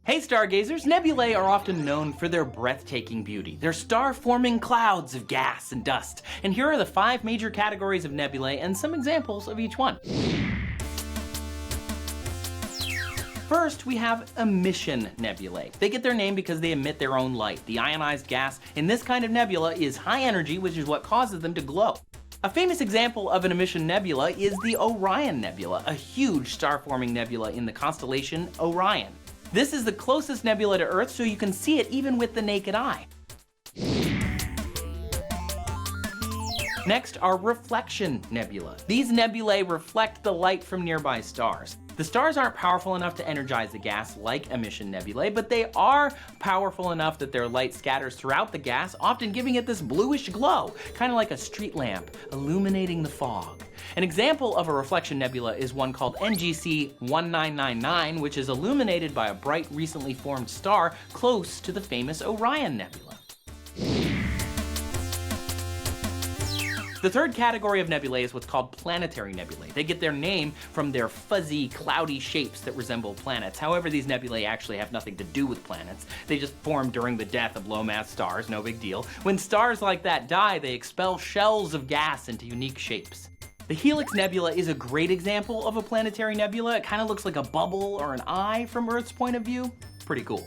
Hey stargazers, nebulae are often known for their breathtaking beauty. They're star-forming clouds of gas and dust. And here are the 5 major categories of nebulae and some examples of each one. First, we have emission nebulae. They get their name because they emit their own light. The ionized gas in this kind of nebula is high energy, which is what causes them to glow. A famous example of an emission nebula is the Orion Nebula, a huge star-forming nebula in the constellation Orion. This is the closest nebula to Earth, so you can see it even with the naked eye. Next are reflection nebula. These nebulae reflect the light from nearby stars. The stars aren't powerful enough to energize the gas like emission nebulae, but they are powerful enough that their light scatters throughout the gas, often giving it this bluish glow, kind of like a street lamp illuminating the fog. An example of a reflection nebula is one called NGC 1999, which is illuminated by a bright, recently formed star close to the famous Orion Nebula. The third category of nebulae is what's called planetary nebulae. They get their name from their fuzzy, cloudy shapes that resemble planets. However, these nebulae actually have nothing to do with planets. They just form during the death of low-mass stars, no big deal. When stars like that die, they expel shells of gas into unique shapes. The Helix Nebula is a great example of a planetary nebula. It kind of looks like a bubble or an eye from Earth's point of view. Pretty cool.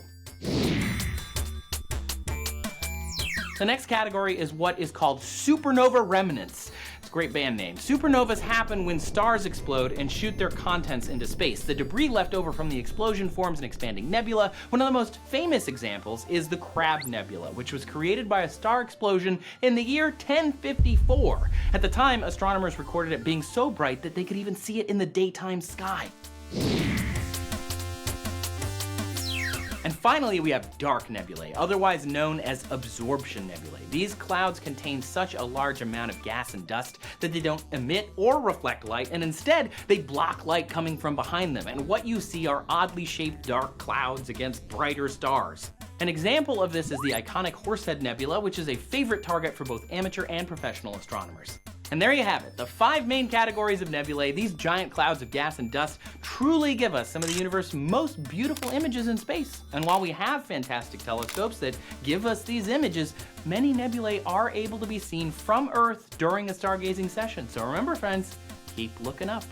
The next category is what is called supernova remnants. It's a great band name. Supernovas happen when stars explode and shoot their contents into space. The debris left over from the explosion forms an expanding nebula. One of the most famous examples is the Crab Nebula, which was created by a star explosion in the year 1054. At the time, astronomers recorded it being so bright that they could even see it in the daytime sky. And finally, we have dark nebulae, otherwise known as absorption nebulae. These clouds contain such a large amount of gas and dust that they don't emit or reflect light, and instead, they block light coming from behind them. And what you see are oddly shaped dark clouds against brighter stars. An example of this is the iconic Horsehead Nebula, which is a favorite target for both amateur and professional astronomers. And there you have it, the 5 main categories of nebulae. These giant clouds of gas and dust truly give us some of the universe's most beautiful images in space. And while we have fantastic telescopes that give us these images, many nebulae are able to be seen from Earth during a stargazing session. So remember, friends, keep looking up.